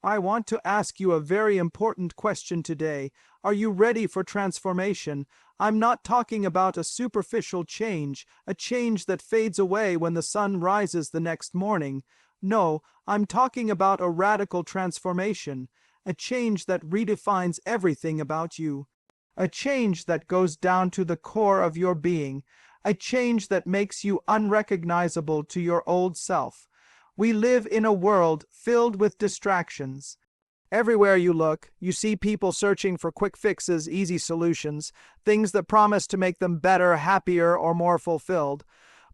I want to ask you a very important question today. Are you ready for transformation? I'm not talking about a superficial change, a change that fades away when the sun rises the next morning. No, I'm talking about a radical transformation, a change that redefines everything about you. A change that goes down to the core of your being, a change that makes you unrecognizable to your old self. We live in a world filled with distractions. Everywhere you look, you see people searching for quick fixes, easy solutions, things that promise to make them better, happier, or more fulfilled.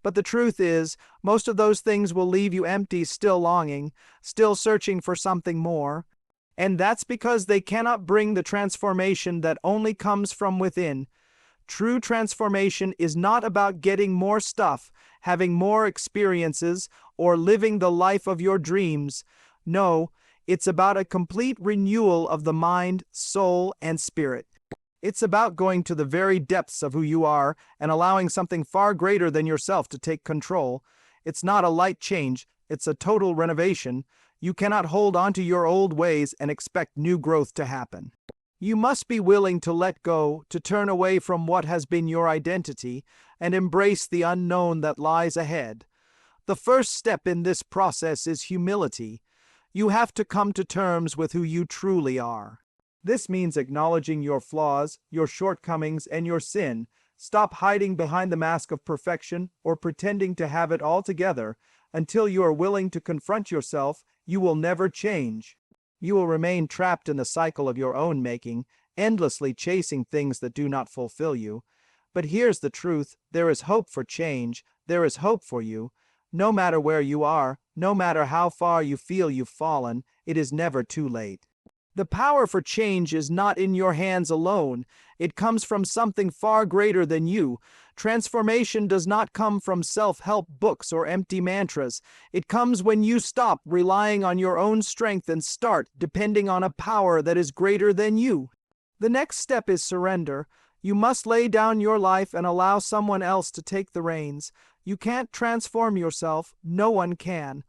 But the truth is, most of those things will leave you empty, still longing, still searching for something more. And that's because they cannot bring the transformation that only comes from within. True transformation is not about getting more stuff, having more experiences, or living the life of your dreams. No, it's about a complete renewal of the mind, soul, and spirit. It's about going to the very depths of who you are and allowing something far greater than yourself to take control. It's not a light change, it's a total renovation. You cannot hold on to your old ways and expect new growth to happen. You must be willing to let go, to turn away from what has been your identity, and embrace the unknown that lies ahead. The first step in this process is humility. You have to come to terms with who you truly are. This means acknowledging your flaws, your shortcomings, and your sin. Stop hiding behind the mask of perfection or pretending to have it all together. Until you are willing to confront yourself, you will never change. You will remain trapped in the cycle of your own making, endlessly chasing things that do not fulfill you. But here's the truth: there is hope for change, there is hope for you. No matter where you are, no matter how far you feel you've fallen, it is never too late. The power for change is not in your hands alone. It comes from something far greater than you. Transformation does not come from self-help books or empty mantras. It comes when you stop relying on your own strength and start depending on a power that is greater than you. The next step is surrender. You must lay down your life and allow someone else to take the reins. You can't transform yourself. No one can.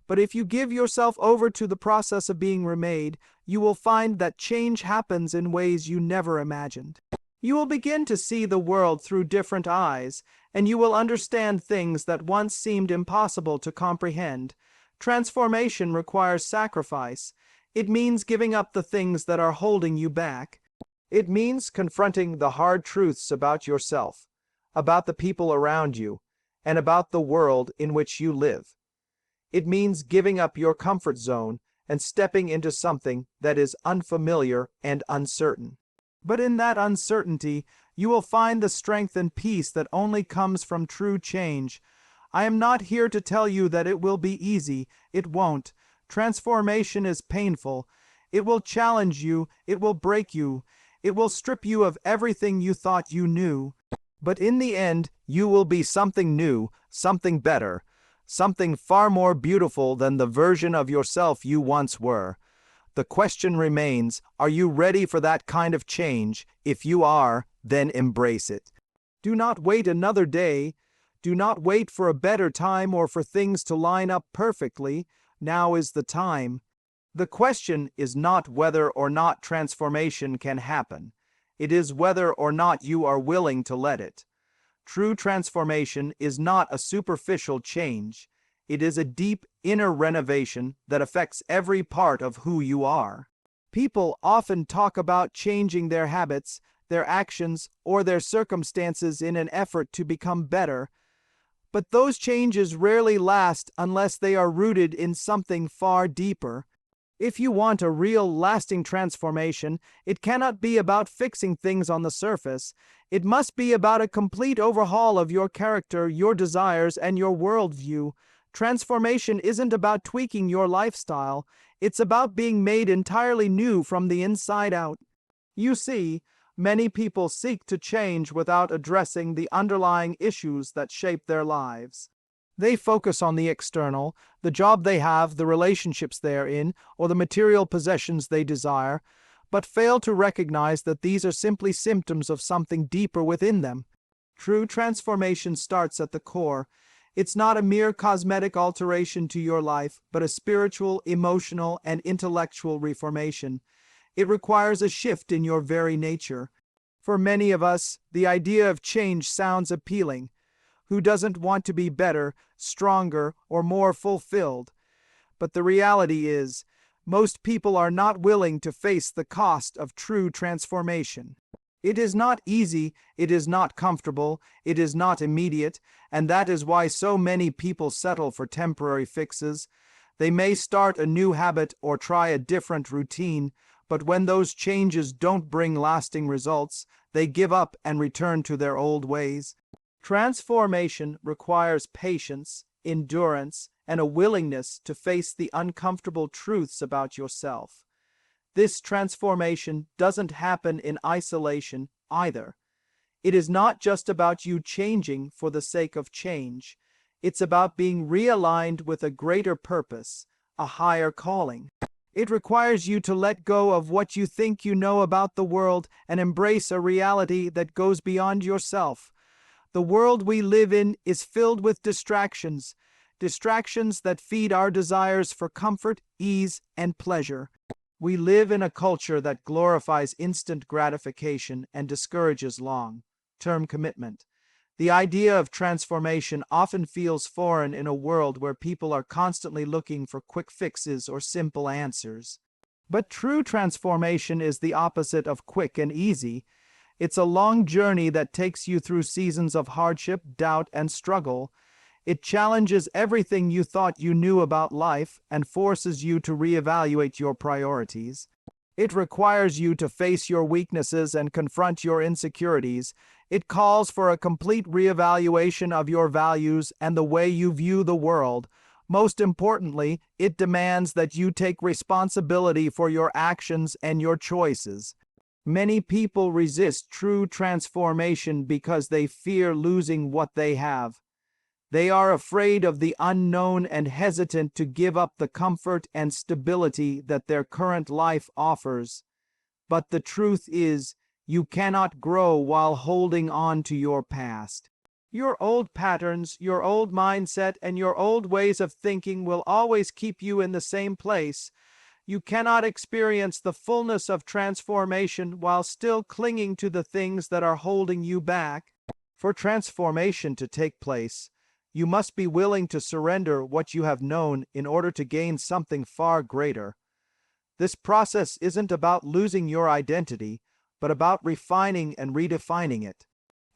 But if you give yourself over to the process of being remade, you will find that change happens in ways you never imagined. You will begin to see the world through different eyes, and you will understand things that once seemed impossible to comprehend. Transformation requires sacrifice. It means giving up the things that are holding you back. It means confronting the hard truths about yourself, about the people around you, and about the world in which you live. It means giving up your comfort zone and stepping into something that is unfamiliar and uncertain. But in that uncertainty, you will find the strength and peace that only comes from true change. I am not here to tell you that it will be easy. It won't. Transformation is painful. It will challenge you. It will break you. It will strip you of everything you thought you knew. But in the end, you will be something new, something better. Something far more beautiful than the version of yourself you once were. The question remains, are you ready for that kind of change? If you are, then embrace it. Do not wait another day. Do not wait for a better time or for things to line up perfectly. Now is the time. The question is not whether or not transformation can happen. It is whether or not you are willing to let it. True transformation is not a superficial change. It is a deep inner renovation that affects every part of who you are. People often talk about changing their habits, their actions, or their circumstances in an effort to become better. But those changes rarely last unless they are rooted in something far deeper. If you want a real, lasting transformation, it cannot be about fixing things on the surface. It must be about a complete overhaul of your character, your desires, and your worldview. Transformation isn't about tweaking your lifestyle. It's about being made entirely new from the inside out. You see, many people seek to change without addressing the underlying issues that shape their lives. They focus on the external, the job they have, the relationships they are in, or the material possessions they desire, but fail to recognize that these are simply symptoms of something deeper within them. True transformation starts at the core. It's not a mere cosmetic alteration to your life, but a spiritual, emotional, and intellectual reformation. It requires a shift in your very nature. For many of us, the idea of change sounds appealing. Who doesn't want to be better, stronger, or more fulfilled? But the reality is, most people are not willing to face the cost of true transformation. It is not easy, it is not comfortable, it is not immediate, and that is why so many people settle for temporary fixes. They may start a new habit or try a different routine, but when those changes don't bring lasting results, they give up and return to their old ways. Transformation requires patience, endurance, and a willingness to face the uncomfortable truths about yourself. This transformation doesn't happen in isolation either. It is not just about you changing for the sake of change. It's about being realigned with a greater purpose, a higher calling. It requires you to let go of what you think you know about the world and embrace a reality that goes beyond yourself. The world we live in is filled with distractions that feed our desires for comfort, ease, and pleasure. We live in a culture that glorifies instant gratification and discourages long-term commitment. The idea of transformation often feels foreign in a world where people are constantly looking for quick fixes or simple answers. But true transformation is the opposite of quick and easy. It's a long journey that takes you through seasons of hardship, doubt, and struggle. It challenges everything you thought you knew about life and forces you to reevaluate your priorities. It requires you to face your weaknesses and confront your insecurities. It calls for a complete reevaluation of your values and the way you view the world. Most importantly, it demands that you take responsibility for your actions and your choices. Many people resist true transformation because they fear losing what they have. They are afraid of the unknown and hesitant to give up the comfort and stability that their current life offers. But the truth is, you cannot grow while holding on to your past. Your old patterns, your old mindset, and your old ways of thinking will always keep you in the same place. You cannot experience the fullness of transformation while still clinging to the things that are holding you back. For transformation to take place, you must be willing to surrender what you have known in order to gain something far greater. This process isn't about losing your identity, but about refining and redefining it.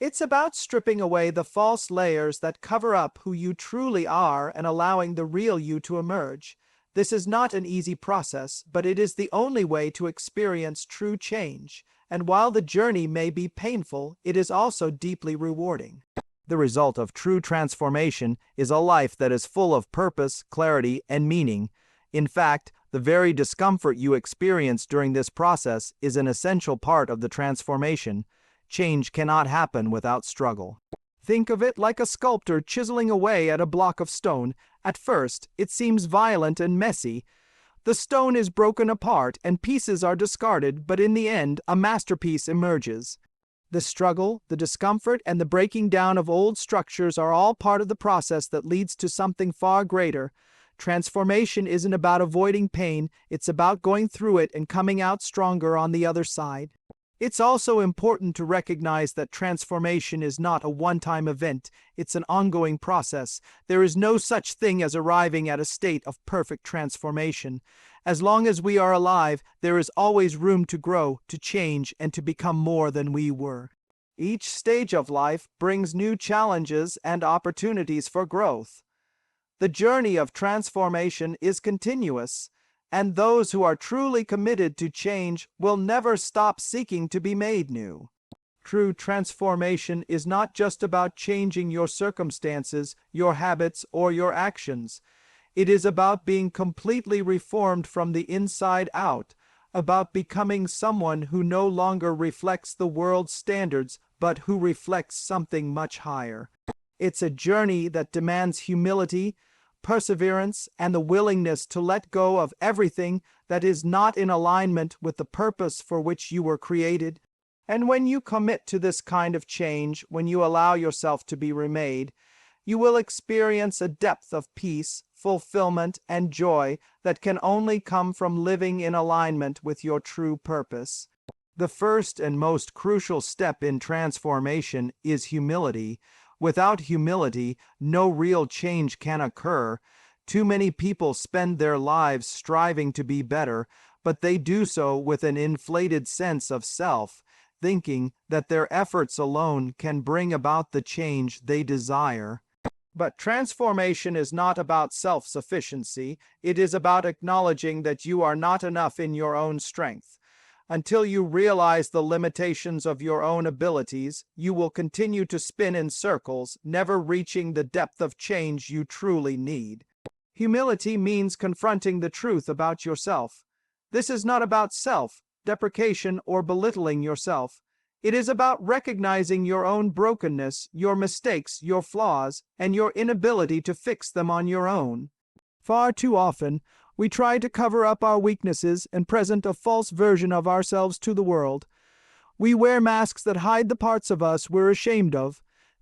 It's about stripping away the false layers that cover up who you truly are and allowing the real you to emerge. This is not an easy process, but it is the only way to experience true change. And while the journey may be painful, it is also deeply rewarding. The result of true transformation is a life that is full of purpose, clarity, and meaning. In fact, the very discomfort you experience during this process is an essential part of the transformation. Change cannot happen without struggle. Think of it like a sculptor chiseling away at a block of stone. At first, it seems violent and messy. The stone is broken apart and pieces are discarded, but in the end, a masterpiece emerges. The struggle, the discomfort, and the breaking down of old structures are all part of the process that leads to something far greater. Transformation isn't about avoiding pain, it's about going through it and coming out stronger on the other side. It's also important to recognize that transformation is not a one-time event, it's an ongoing process. There is no such thing as arriving at a state of perfect transformation. As long as we are alive, there is always room to grow, to change, and to become more than we were. Each stage of life brings new challenges and opportunities for growth. The journey of transformation is continuous, and those who are truly committed to change will never stop seeking to be made new. True transformation is not just about changing your circumstances, your habits, or your actions. It is about being completely reformed from the inside out, about becoming someone who no longer reflects the world's standards, but who reflects something much higher. It's a journey that demands humility, perseverance, and the willingness to let go of everything that is not in alignment with the purpose for which you were created. And when you commit to this kind of change, when you allow yourself to be remade, You will experience a depth of peace, fulfillment, and joy that can only come from living in alignment with your true purpose. The first and most crucial step in transformation is humility. Without humility, no real change can occur. Too many people spend their lives striving to be better, but they do so with an inflated sense of self, thinking that their efforts alone can bring about the change they desire. But transformation is not about self-sufficiency. It is about acknowledging that you are not enough in your own strength. Until you realize the limitations of your own abilities, you will continue to spin in circles, never reaching the depth of change you truly need. Humility means confronting the truth about yourself. This is not about self-deprecation or belittling yourself. It is about recognizing your own brokenness, your mistakes, your flaws, and your inability to fix them on your own. Far too often, we try to cover up our weaknesses and present a false version of ourselves to the world. We wear masks that hide the parts of us we're ashamed of,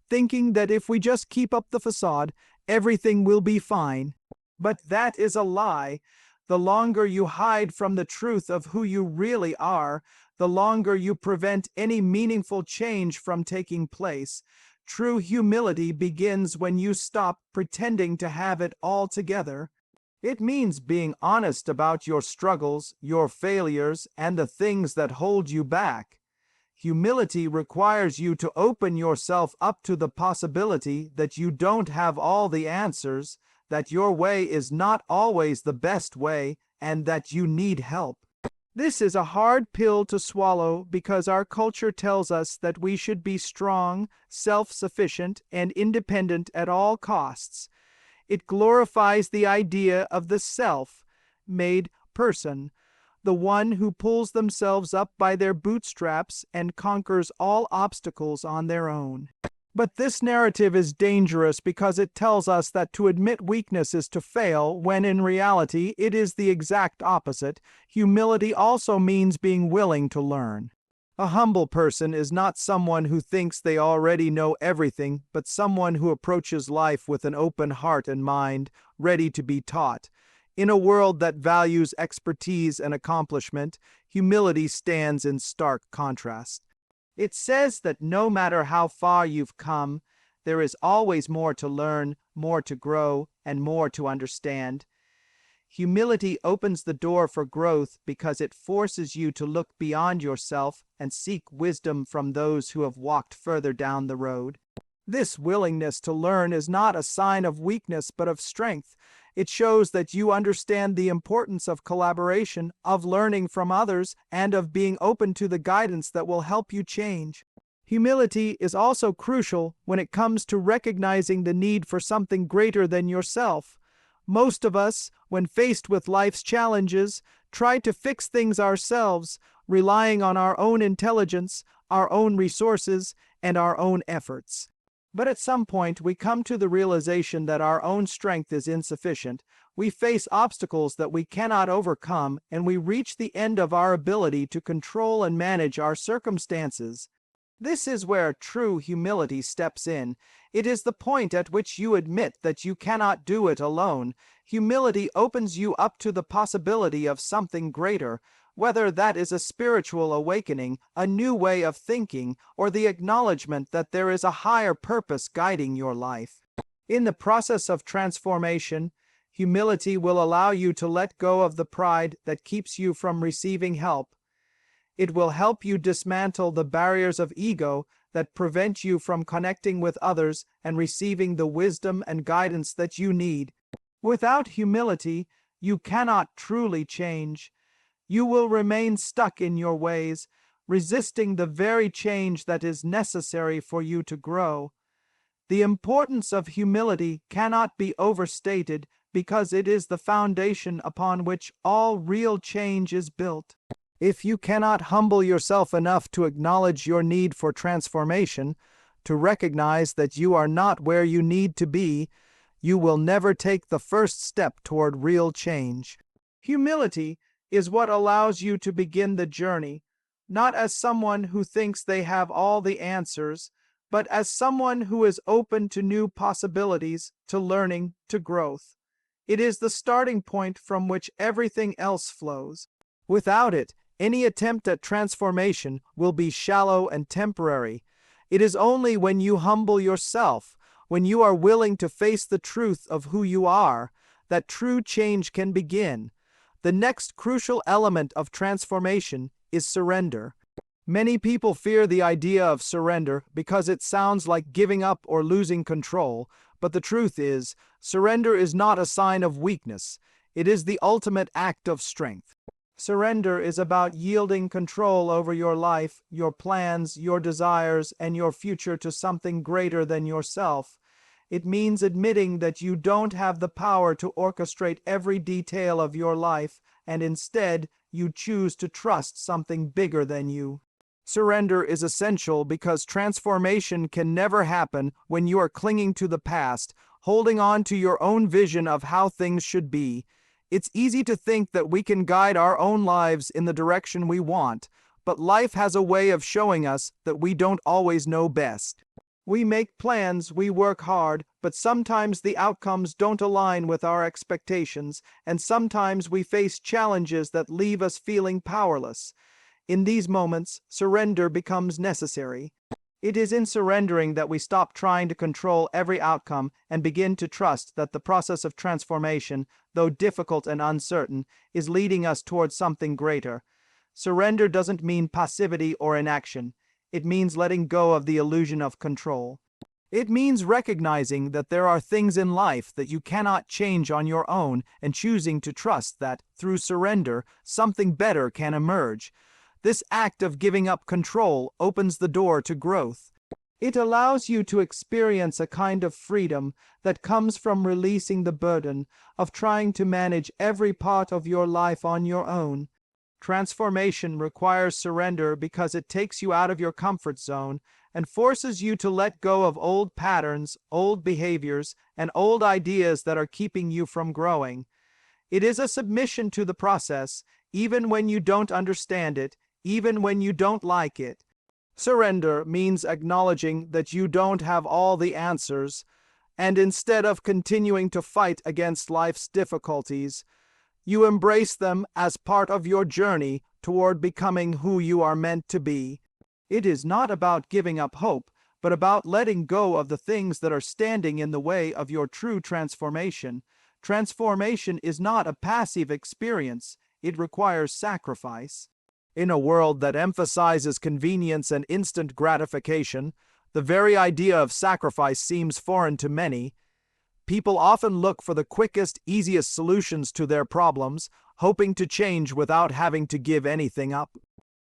thinking that if we just keep up the facade, everything will be fine. But that is a lie. The longer you hide from the truth of who you really are, the longer you prevent any meaningful change from taking place. True humility begins when you stop pretending to have it all together. It means being honest about your struggles, your failures, and the things that hold you back. Humility requires you to open yourself up to the possibility that you don't have all the answers, that your way is not always the best way, and that you need help. This is a hard pill to swallow because our culture tells us that we should be strong, self-sufficient, and independent at all costs. It glorifies the idea of the self-made person, the one who pulls themselves up by their bootstraps and conquers all obstacles on their own. But this narrative is dangerous because it tells us that to admit weakness is to fail, when in reality it is the exact opposite. Humility also means being willing to learn. A humble person is not someone who thinks they already know everything, but someone who approaches life with an open heart and mind, ready to be taught. In a world that values expertise and accomplishment, humility stands in stark contrast. It says that no matter how far you've come, there is always more to learn, more to grow, and more to understand. Humility opens the door for growth because it forces you to look beyond yourself and seek wisdom from those who have walked further down the road. This willingness to learn is not a sign of weakness but of strength. It shows that you understand the importance of collaboration, of learning from others, and of being open to the guidance that will help you change. Humility is also crucial when it comes to recognizing the need for something greater than yourself. Most of us, when faced with life's challenges, try to fix things ourselves, relying on our own intelligence, our own resources, and our own efforts. But at some point, we come to the realization that our own strength is insufficient. We face obstacles that we cannot overcome, and we reach the end of our ability to control and manage our circumstances. This is where true humility steps in. It is the point at which you admit that you cannot do it alone. Humility opens you up to the possibility of something greater, whether that is a spiritual awakening, a new way of thinking, or the acknowledgement that there is a higher purpose guiding your life. In the process of transformation, humility will allow you to let go of the pride that keeps you from receiving help. It will help you dismantle the barriers of ego that prevent you from connecting with others and receiving the wisdom and guidance that you need. Without humility, you cannot truly change. You will remain stuck in your ways, resisting the very change that is necessary for you to grow. The importance of humility cannot be overstated because it is the foundation upon which all real change is built. If you cannot humble yourself enough to acknowledge your need for transformation, to recognize that you are not where you need to be, you will never take the first step toward real change. Humility is what allows you to begin the journey, not as someone who thinks they have all the answers, but as someone who is open to new possibilities, to learning, to growth. It is the starting point from which everything else flows. Without it, any attempt at transformation will be shallow and temporary. It is only when you humble yourself, when you are willing to face the truth of who you are, that true change can begin. The next crucial element of transformation is surrender. Many people fear the idea of surrender because it sounds like giving up or losing control, but the truth is, surrender is not a sign of weakness. It is the ultimate act of strength. Surrender is about yielding control over your life, your plans, your desires, and your future to something greater than yourself. It means admitting that you don't have the power to orchestrate every detail of your life, and instead, you choose to trust something bigger than you. Surrender is essential because transformation can never happen when you are clinging to the past, holding on to your own vision of how things should be. It's easy to think that we can guide our own lives in the direction we want, but life has a way of showing us that we don't always know best. We make plans, we work hard, but sometimes the outcomes don't align with our expectations, and sometimes we face challenges that leave us feeling powerless. In these moments, surrender becomes necessary. It is in surrendering that we stop trying to control every outcome and begin to trust that the process of transformation, though difficult and uncertain, is leading us towards something greater. Surrender doesn't mean passivity or inaction. It means letting go of the illusion of control. It means recognizing that there are things in life that you cannot change on your own and choosing to trust that, through surrender, something better can emerge. This act of giving up control opens the door to growth. It allows you to experience a kind of freedom that comes from releasing the burden of trying to manage every part of your life on your own. Transformation requires surrender because it takes you out of your comfort zone and forces you to let go of old patterns, old behaviors, and old ideas that are keeping you from growing. It is a submission to the process, even when you don't understand it, even when you don't like it. Surrender means acknowledging that you don't have all the answers, and instead of continuing to fight against life's difficulties, you embrace them as part of your journey toward becoming who you are meant to be. It is not about giving up hope, but about letting go of the things that are standing in the way of your true transformation. Transformation is not a passive experience. It requires sacrifice. In a world that emphasizes convenience and instant gratification, the very idea of sacrifice seems foreign to many. People often look for the quickest, easiest solutions to their problems, hoping to change without having to give anything up.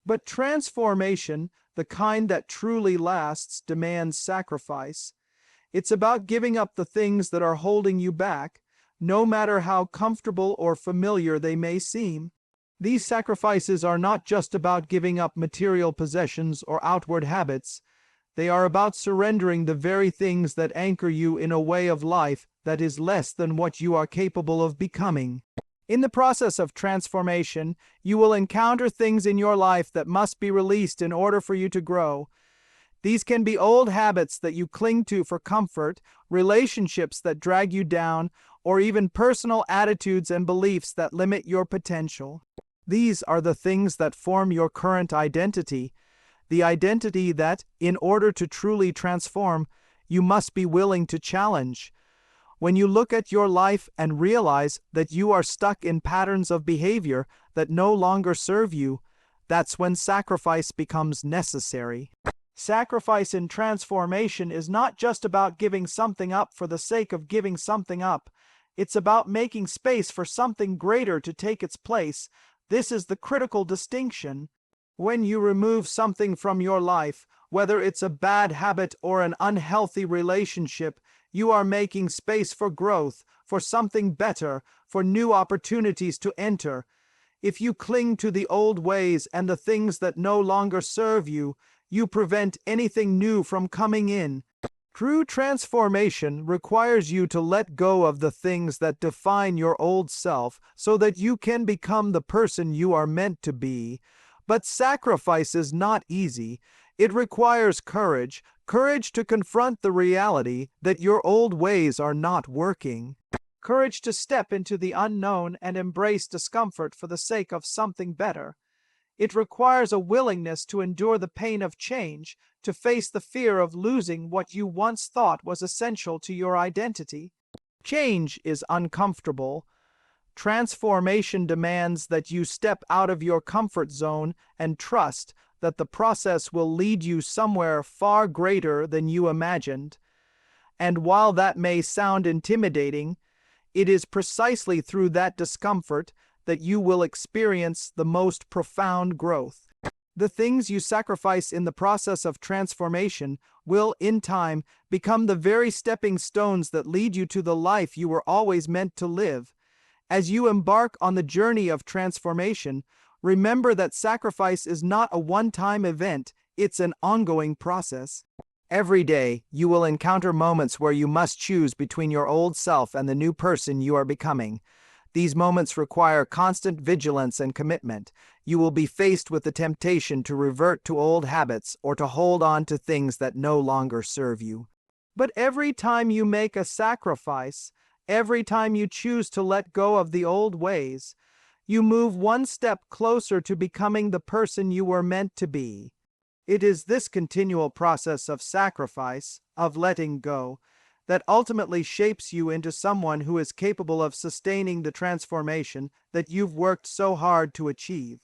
But transformation, the kind that truly lasts, demands sacrifice. It's about giving up the things that are holding you back, no matter how comfortable or familiar they may seem. These sacrifices are not just about giving up material possessions or outward habits. They are about surrendering the very things that anchor you in a way of life that is less than what you are capable of becoming. In the process of transformation, you will encounter things in your life that must be released in order for you to grow. These can be old habits that you cling to for comfort, relationships that drag you down, or even personal attitudes and beliefs that limit your potential. These are the things that form your current identity, the identity that, in order to truly transform, you must be willing to challenge. When you look at your life and realize that you are stuck in patterns of behavior that no longer serve you, that's when sacrifice becomes necessary. Sacrifice in transformation is not just about giving something up for the sake of giving something up. It's about making space for something greater to take its place. This is the critical distinction. When you remove something from your life, whether it's a bad habit or an unhealthy relationship, you are making space for growth, for something better, for new opportunities to enter. If you cling to the old ways and the things that no longer serve you, you prevent anything new from coming in. True transformation requires you to let go of the things that define your old self so that you can become the person you are meant to be. But sacrifice is not easy. It requires courage, courage to confront the reality that your old ways are not working. Courage to step into the unknown and embrace discomfort for the sake of something better. It requires a willingness to endure the pain of change, to face the fear of losing what you once thought was essential to your identity. Change is uncomfortable. Transformation demands that you step out of your comfort zone and trust that the process will lead you somewhere far greater than you imagined. And while that may sound intimidating, it is precisely through that discomfort that you will experience the most profound growth. The things you sacrifice in the process of transformation will, in time, become the very stepping stones that lead you to the life you were always meant to live. As you embark on the journey of transformation, remember that sacrifice is not a one-time event, it's an ongoing process. Every day, you will encounter moments where you must choose between your old self and the new person you are becoming. These moments require constant vigilance and commitment. You will be faced with the temptation to revert to old habits or to hold on to things that no longer serve you. But every time you make a sacrifice, every time you choose to let go of the old ways, you move one step closer to becoming the person you were meant to be. It is this continual process of sacrifice, of letting go, that ultimately shapes you into someone who is capable of sustaining the transformation that you've worked so hard to achieve.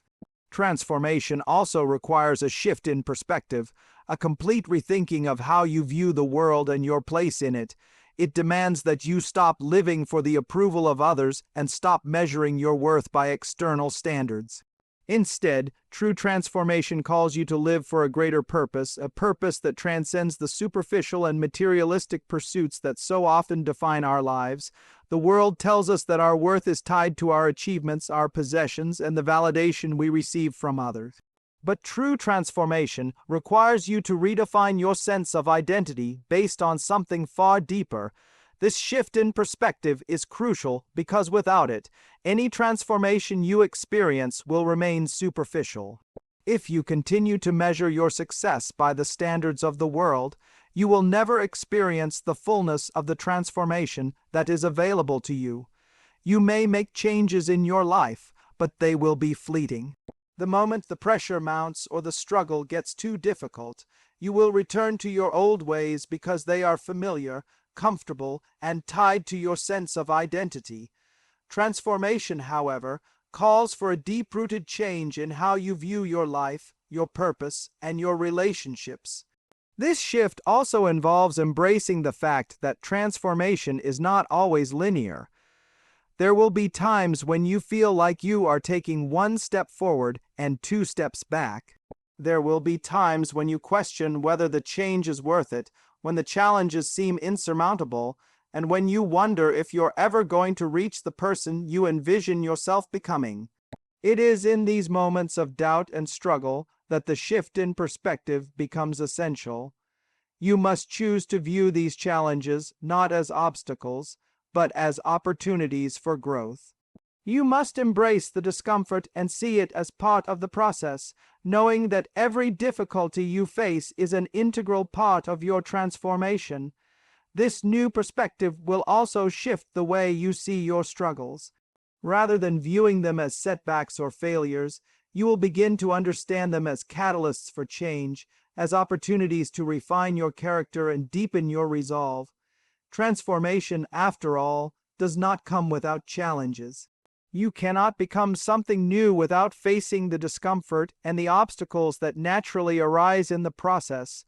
Transformation also requires a shift in perspective, a complete rethinking of how you view the world and your place in it. It demands that you stop living for the approval of others and stop measuring your worth by external standards. Instead, true transformation calls you to live for a greater purpose, a purpose that transcends the superficial and materialistic pursuits that so often define our lives. The world tells us that our worth is tied to our achievements, our possessions, and the validation we receive from others. But true transformation requires you to redefine your sense of identity based on something far deeper. This shift in perspective is crucial because without it, any transformation you experience will remain superficial. If you continue to measure your success by the standards of the world, you will never experience the fullness of the transformation that is available to you. You may make changes in your life, but they will be fleeting. The moment the pressure mounts or the struggle gets too difficult, you will return to your old ways because they are familiar, comfortable, and tied to your sense of identity. Transformation, however, calls for a deep-rooted change in how you view your life, your purpose, and your relationships. This shift also involves embracing the fact that transformation is not always linear. There will be times when you feel like you are taking one step forward and two steps back. There will be times when you question whether the change is worth it, when the challenges seem insurmountable, and when you wonder if you're ever going to reach the person you envision yourself becoming. It is in these moments of doubt and struggle that the shift in perspective becomes essential. You must choose to view these challenges not as obstacles, but as opportunities for growth. You must embrace the discomfort and see it as part of the process, knowing that every difficulty you face is an integral part of your transformation. This new perspective will also shift the way you see your struggles. Rather than viewing them as setbacks or failures, you will begin to understand them as catalysts for change, as opportunities to refine your character and deepen your resolve. Transformation, after all, does not come without challenges. You cannot become something new without facing the discomfort and the obstacles that naturally arise in the process.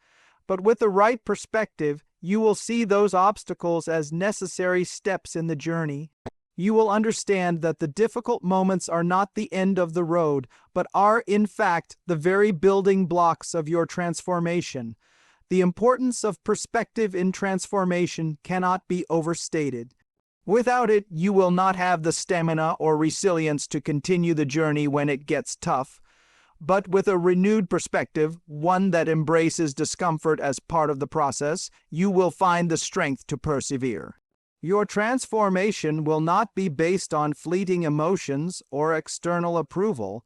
But with the right perspective, you will see those obstacles as necessary steps in the journey. You will understand that the difficult moments are not the end of the road, but are, in fact, the very building blocks of your transformation. The importance of perspective in transformation cannot be overstated. Without it, you will not have the stamina or resilience to continue the journey when it gets tough. But with a renewed perspective, one that embraces discomfort as part of the process, you will find the strength to persevere. Your transformation will not be based on fleeting emotions or external approval,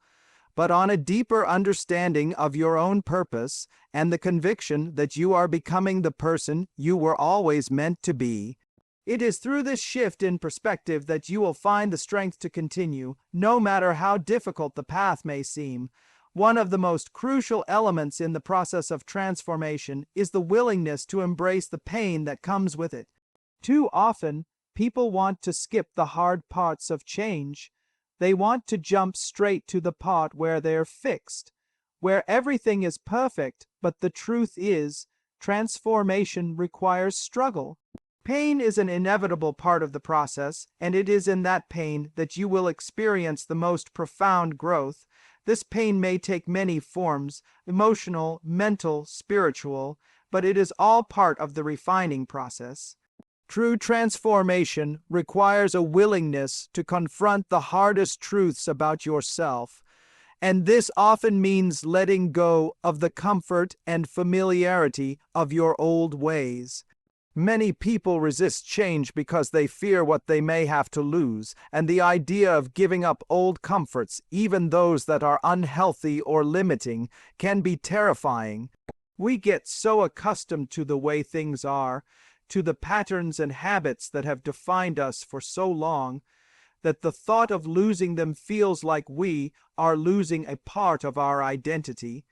but on a deeper understanding of your own purpose and the conviction that you are becoming the person you were always meant to be. It is through this shift in perspective that you will find the strength to continue, no matter how difficult the path may seem. One of the most crucial elements in the process of transformation is the willingness to embrace the pain that comes with it. Too often, people want to skip the hard parts of change. They want to jump straight to the part where they're fixed, where everything is perfect, but the truth is, transformation requires struggle. Pain is an inevitable part of the process, and it is in that pain that you will experience the most profound growth. This pain may take many forms, emotional, mental, spiritual, but it is all part of the refining process. True transformation requires a willingness to confront the hardest truths about yourself, and this often means letting go of the comfort and familiarity of your old ways. Many people resist change because they fear what they may have to lose, and the idea of giving up old comforts, even those that are unhealthy or limiting, can be terrifying. We get so accustomed to the way things are, to the patterns and habits that have defined us for so long, that the thought of losing them feels like we are losing a part of our identity.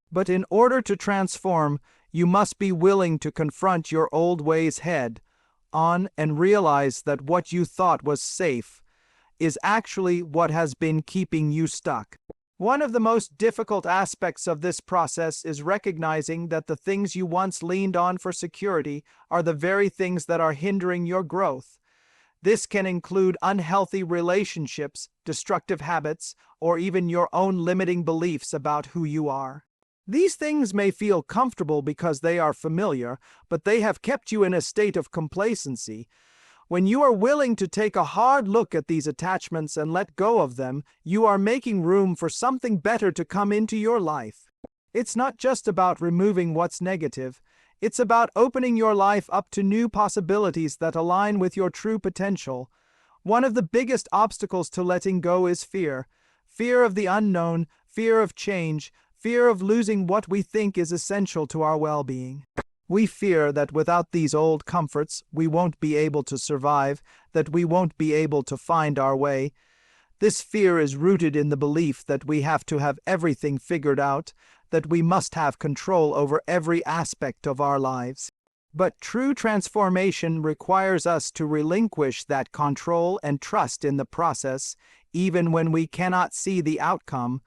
But in order to transform, you must be willing to confront your old ways head on and realize that what you thought was safe is actually what has been keeping you stuck. One of the most difficult aspects of this process is recognizing that the things you once leaned on for security are the very things that are hindering your growth. This can include unhealthy relationships, destructive habits, or even your own limiting beliefs about who you are. These things may feel comfortable because they are familiar, but they have kept you in a state of complacency. When you are willing to take a hard look at these attachments and let go of them, you are making room for something better to come into your life. It's not just about removing what's negative. It's about opening your life up to new possibilities that align with your true potential. One of the biggest obstacles to letting go is fear. Fear of the unknown, fear of change, fear of losing what we think is essential to our well-being. We fear that without these old comforts, we won't be able to survive, that we won't be able to find our way. This fear is rooted in the belief that we have to have everything figured out, that we must have control over every aspect of our lives. But true transformation requires us to relinquish that control and trust in the process, even when we cannot see the outcome.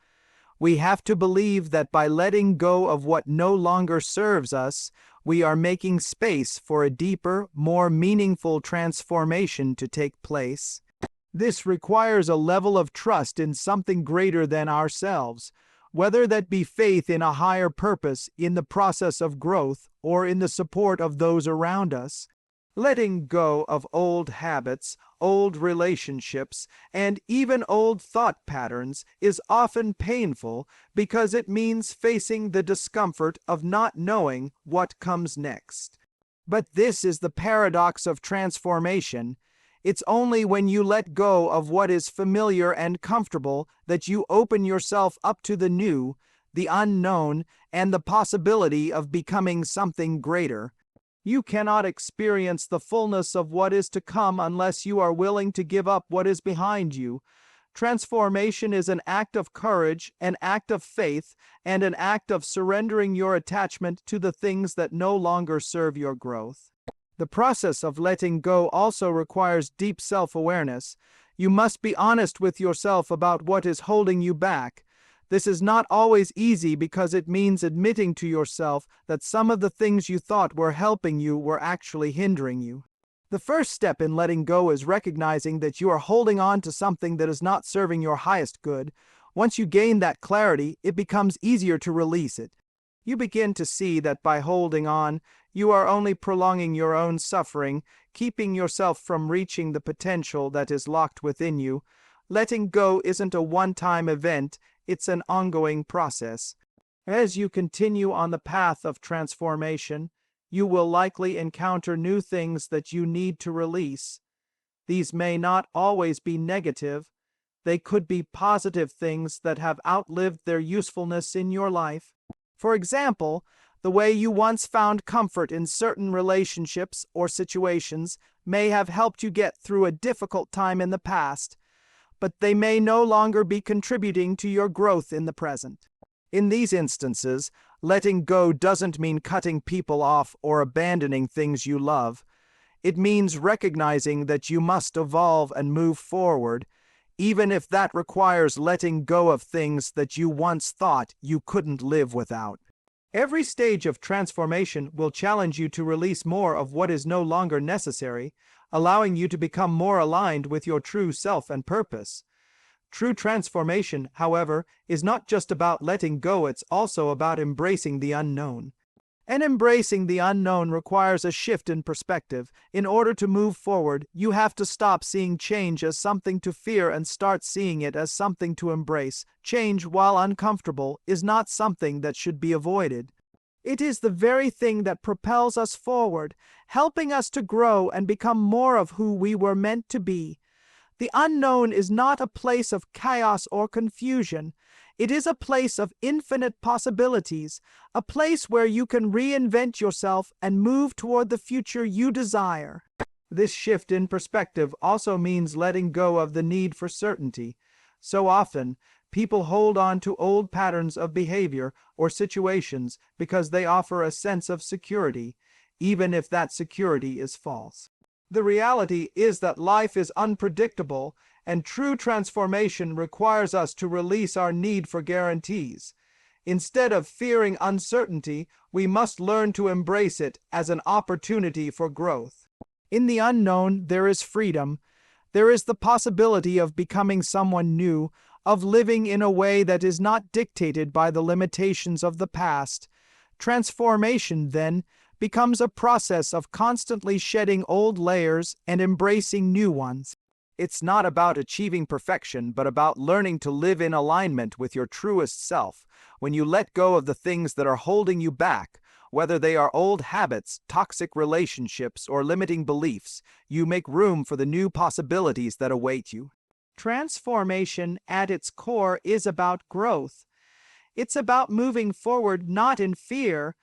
We have to believe that by letting go of what no longer serves us, we are making space for a deeper, more meaningful transformation to take place. This requires a level of trust in something greater than ourselves, whether that be faith in a higher purpose in the process of growth or in the support of those around us. Letting go of old habits, old relationships, and even old thought patterns is often painful because it means facing the discomfort of not knowing what comes next. But this is the paradox of transformation. It's only when you let go of what is familiar and comfortable that you open yourself up to the new, the unknown, and the possibility of becoming something greater. You cannot experience the fullness of what is to come unless you are willing to give up what is behind you. Transformation is an act of courage, an act of faith, and an act of surrendering your attachment to the things that no longer serve your growth. The process of letting go also requires deep self-awareness. You must be honest with yourself about what is holding you back. This is not always easy because it means admitting to yourself that some of the things you thought were helping you were actually hindering you. The first step in letting go is recognizing that you are holding on to something that is not serving your highest good. Once you gain that clarity, it becomes easier to release it. You begin to see that by holding on, you are only prolonging your own suffering, keeping yourself from reaching the potential that is locked within you. Letting go isn't a one-time event, it's an ongoing process. As you continue on the path of transformation, you will likely encounter new things that you need to release. These may not always be negative. They could be positive things that have outlived their usefulness in your life. For example, the way you once found comfort in certain relationships or situations may have helped you get through a difficult time in the past, but they may no longer be contributing to your growth in the present. In these instances, letting go doesn't mean cutting people off or abandoning things you love. It means recognizing that you must evolve and move forward, even if that requires letting go of things that you once thought you couldn't live without. Every stage of transformation will challenge you to release more of what is no longer necessary, allowing you to become more aligned with your true self and purpose. True transformation, however, is not just about letting go, it's also about embracing the unknown. And embracing the unknown requires a shift in perspective. In order to move forward, you have to stop seeing change as something to fear and start seeing it as something to embrace. Change, while uncomfortable, is not something that should be avoided. It is the very thing that propels us forward, helping us to grow and become more of who we were meant to be. The unknown is not a place of chaos or confusion. It is a place of infinite possibilities, a place where you can reinvent yourself and move toward the future you desire. This shift in perspective also means letting go of the need for certainty. So often, people hold on to old patterns of behavior or situations because they offer a sense of security, even if that security is false. The reality is that life is unpredictable, and true transformation requires us to release our need for guarantees. Instead of fearing uncertainty, we must learn to embrace it as an opportunity for growth. In the unknown, there is freedom. There is the possibility of becoming someone new, of living in a way that is not dictated by the limitations of the past. Transformation, then, becomes a process of constantly shedding old layers and embracing new ones. It's not about achieving perfection, but about learning to live in alignment with your truest self. When you let go of the things that are holding you back, whether they are old habits, toxic relationships, or limiting beliefs, you make room for the new possibilities that await you. Transformation, at its core, is about growth. It's about moving forward not in fear,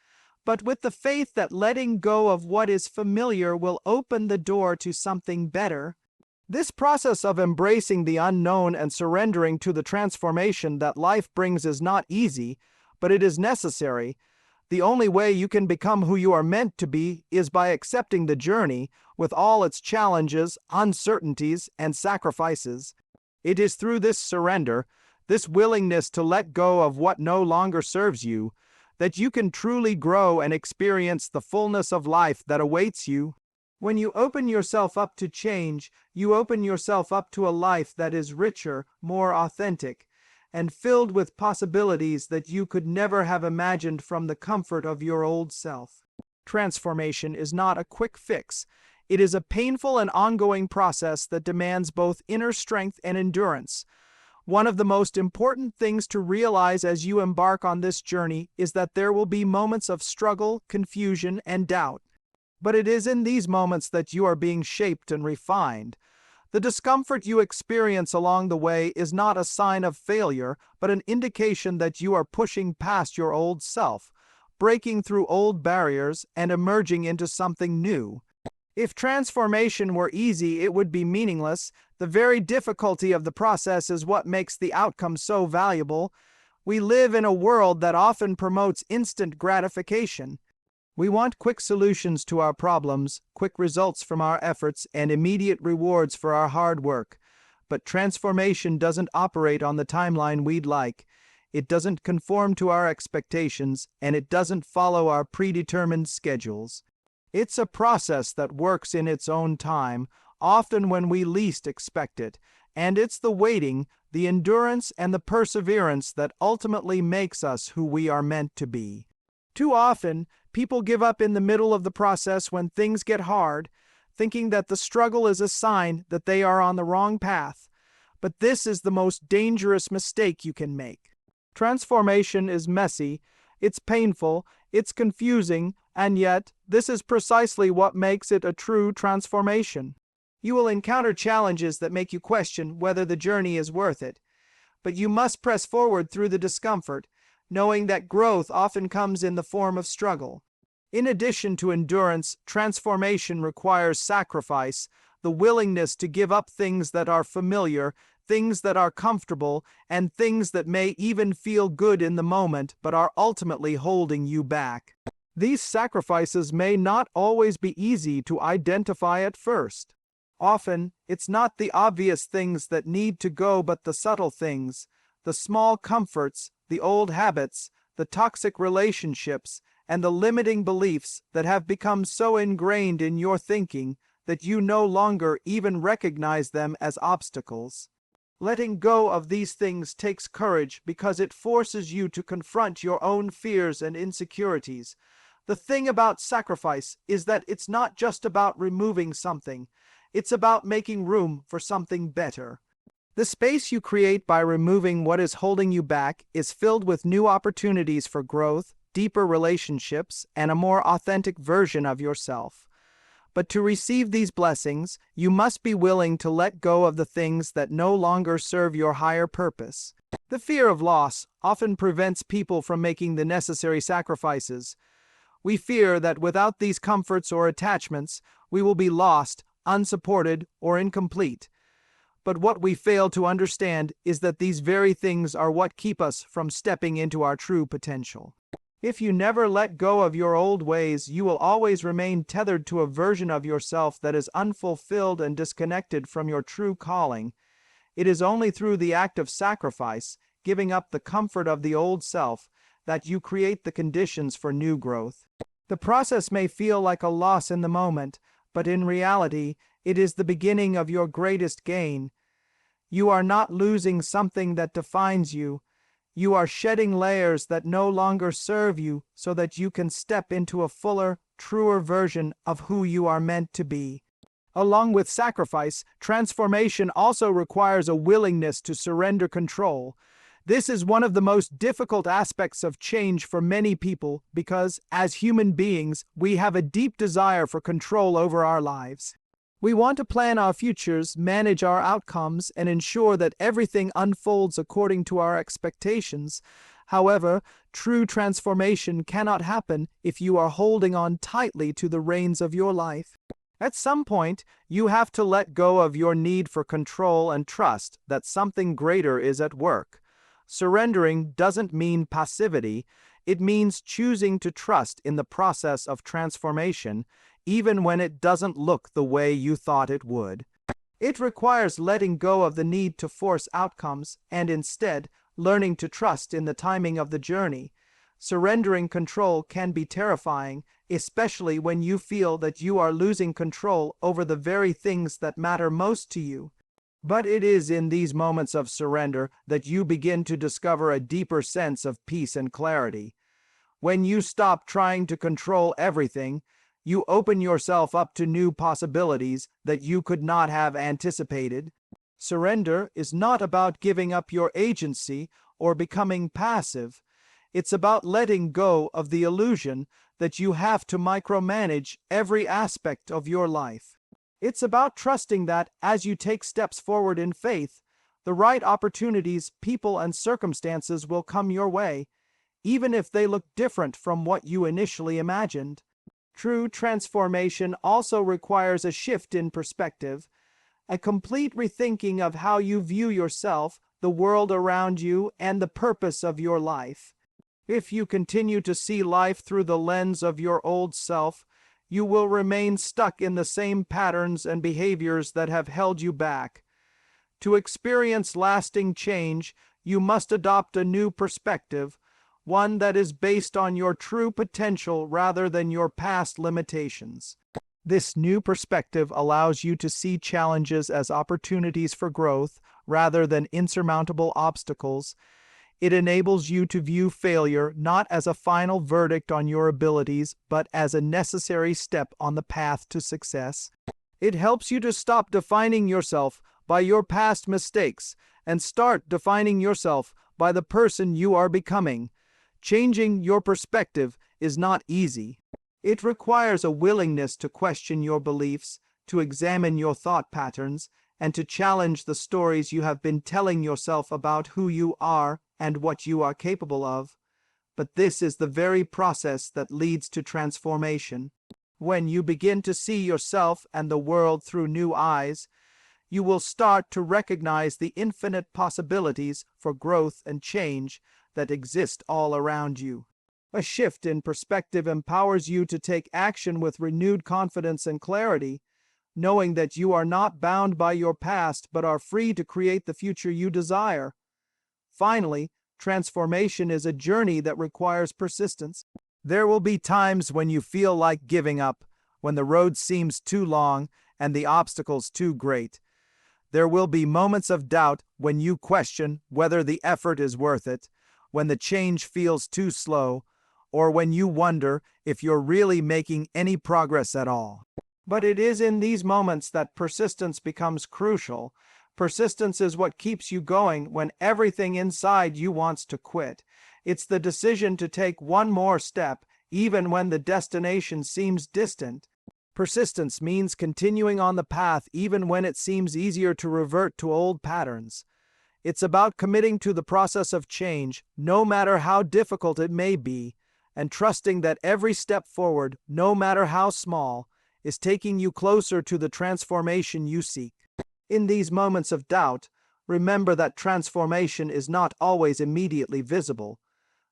but with the faith that letting go of what is familiar will open the door to something better. This process of embracing the unknown and surrendering to the transformation that life brings is not easy, but it is necessary. The only way you can become who you are meant to be is by accepting the journey, with all its challenges, uncertainties, and sacrifices. It is through this surrender, this willingness to let go of what no longer serves you, that you can truly grow and experience the fullness of life that awaits you. When you open yourself up to change, you open yourself up to a life that is richer, more authentic, and filled with possibilities that you could never have imagined from the comfort of your old self. Transformation is not a quick fix. It is a painful and ongoing process that demands both inner strength and endurance. One of the most important things to realize as you embark on this journey is that there will be moments of struggle, confusion, and doubt. But it is in these moments that you are being shaped and refined. The discomfort you experience along the way is not a sign of failure, but an indication that you are pushing past your old self, breaking through old barriers, and emerging into something new. If transformation were easy, it would be meaningless. The very difficulty of the process is what makes the outcome so valuable. We live in a world that often promotes instant gratification. We want quick solutions to our problems, quick results from our efforts, and immediate rewards for our hard work. But transformation doesn't operate on the timeline we'd like. It doesn't conform to our expectations, and it doesn't follow our predetermined schedules. It's a process that works in its own time, often when we least expect it, and it's the waiting, the endurance, and the perseverance that ultimately makes us who we are meant to be. Too often, people give up in the middle of the process when things get hard, thinking that the struggle is a sign that they are on the wrong path. But this is the most dangerous mistake you can make. Transformation is messy, it's painful, it's confusing, and yet, this is precisely what makes it a true transformation. You will encounter challenges that make you question whether the journey is worth it. But you must press forward through the discomfort, knowing that growth often comes in the form of struggle. In addition to endurance, transformation requires sacrifice, the willingness to give up things that are familiar, things that are comfortable, and things that may even feel good in the moment but are ultimately holding you back. These sacrifices may not always be easy to identify at first. Often, it's not the obvious things that need to go but the subtle things, the small comforts, the old habits, the toxic relationships, and the limiting beliefs that have become so ingrained in your thinking that you no longer even recognize them as obstacles. Letting go of these things takes courage because it forces you to confront your own fears and insecurities. The thing about sacrifice is that it's not just about removing something, it's about making room for something better. The space you create by removing what is holding you back is filled with new opportunities for growth, deeper relationships, and a more authentic version of yourself. But to receive these blessings, you must be willing to let go of the things that no longer serve your higher purpose. The fear of loss often prevents people from making the necessary sacrifices. We fear that without these comforts or attachments, we will be lost, unsupported, or incomplete. But what we fail to understand is that these very things are what keep us from stepping into our true potential. If you never let go of your old ways, you will always remain tethered to a version of yourself that is unfulfilled and disconnected from your true calling. It is only through the act of sacrifice, giving up the comfort of the old self, that you create the conditions for new growth. The process may feel like a loss in the moment, but in reality, it is the beginning of your greatest gain. You are not losing something that defines you. You are shedding layers that no longer serve you so that you can step into a fuller, truer version of who you are meant to be. Along with sacrifice, transformation also requires a willingness to surrender control. This is one of the most difficult aspects of change for many people because, as human beings, we have a deep desire for control over our lives. We want to plan our futures, manage our outcomes, and ensure that everything unfolds according to our expectations. However, true transformation cannot happen if you are holding on tightly to the reins of your life. At some point, you have to let go of your need for control and trust that something greater is at work. Surrendering doesn't mean passivity. It means choosing to trust in the process of transformation, even when it doesn't look the way you thought it would. It requires letting go of the need to force outcomes and instead learning to trust in the timing of the journey. Surrendering control can be terrifying, especially when you feel that you are losing control over the very things that matter most to you. But it is in these moments of surrender that you begin to discover a deeper sense of peace and clarity. When you stop trying to control everything, you open yourself up to new possibilities that you could not have anticipated. Surrender is not about giving up your agency or becoming passive. It's about letting go of the illusion that you have to micromanage every aspect of your life. It's about trusting that, as you take steps forward in faith, the right opportunities, people, and circumstances will come your way, even if they look different from what you initially imagined. True transformation also requires a shift in perspective, a complete rethinking of how you view yourself, the world around you, and the purpose of your life. If you continue to see life through the lens of your old self, you will remain stuck in the same patterns and behaviors that have held you back. To experience lasting change, you must adopt a new perspective, one that is based on your true potential rather than your past limitations. This new perspective allows you to see challenges as opportunities for growth rather than insurmountable obstacles. It enables you to view failure not as a final verdict on your abilities, but as a necessary step on the path to success. It helps you to stop defining yourself by your past mistakes and start defining yourself by the person you are becoming. Changing your perspective is not easy. It requires a willingness to question your beliefs, to examine your thought patterns, and to challenge the stories you have been telling yourself about who you are and what you are capable of. But this is the very process that leads to transformation. When you begin to see yourself and the world through new eyes, you will start to recognize the infinite possibilities for growth and change that exist all around you. A shift in perspective empowers you to take action with renewed confidence and clarity, knowing that you are not bound by your past but are free to create the future you desire. Finally, transformation is a journey that requires persistence. There will be times when you feel like giving up, when the road seems too long and the obstacles too great. There will be moments of doubt when you question whether the effort is worth it, when the change feels too slow, or when you wonder if you're really making any progress at all. But it is in these moments that persistence becomes crucial. Persistence is what keeps you going when everything inside you wants to quit. It's the decision to take one more step, even when the destination seems distant. Persistence means continuing on the path even when it seems easier to revert to old patterns. It's about committing to the process of change, no matter how difficult it may be, and trusting that every step forward, no matter how small, is taking you closer to the transformation you seek. In these moments of doubt, remember that transformation is not always immediately visible.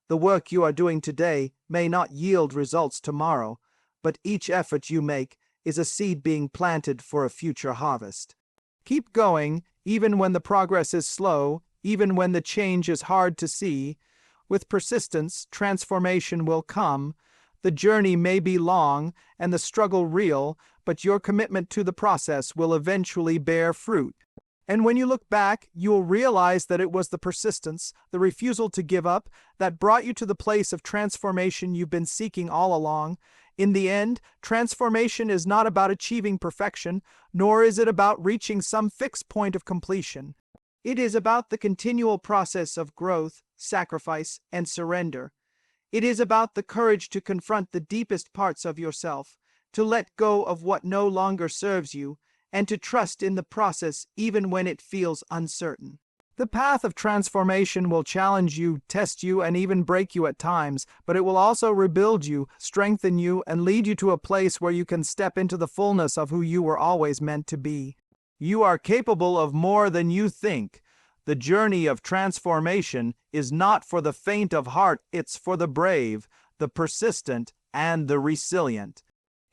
The work you are doing today may not yield results tomorrow, but each effort you make is a seed being planted for a future harvest. Keep going, even when the progress is slow, even when the change is hard to see. With persistence, transformation will come. The journey may be long and the struggle real, but your commitment to the process will eventually bear fruit. And when you look back, you will realize that it was the persistence, the refusal to give up, that brought you to the place of transformation you've been seeking all along. In the end, transformation is not about achieving perfection, nor is it about reaching some fixed point of completion. It is about the continual process of growth, sacrifice, and surrender. It is about the courage to confront the deepest parts of yourself, to let go of what no longer serves you, and to trust in the process even when it feels uncertain. The path of transformation will challenge you, test you, and even break you at times, but it will also rebuild you, strengthen you, and lead you to a place where you can step into the fullness of who you were always meant to be. You are capable of more than you think. The journey of transformation is not for the faint of heart, it's for the brave, the persistent, and the resilient.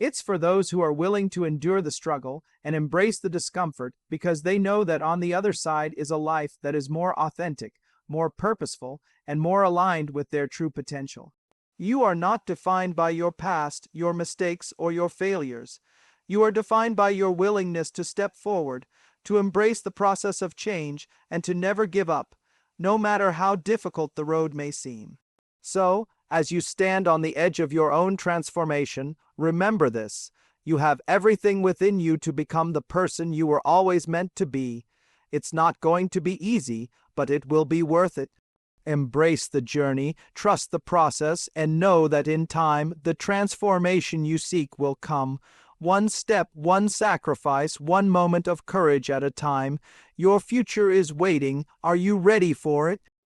It's for those who are willing to endure the struggle and embrace the discomfort because they know that on the other side is a life that is more authentic, more purposeful, and more aligned with their true potential. You are not defined by your past, your mistakes, or your failures. You are defined by your willingness to step forward, to embrace the process of change, and to never give up, no matter how difficult the road may seem. So, as you stand on the edge of your own transformation, remember this: you have everything within you to become the person you were always meant to be. It's not going to be easy, but it will be worth it. Embrace the journey, trust the process, and know that in time, the transformation you seek will come. One step, one sacrifice, one moment of courage at a time. Your future is waiting. Are you ready for it?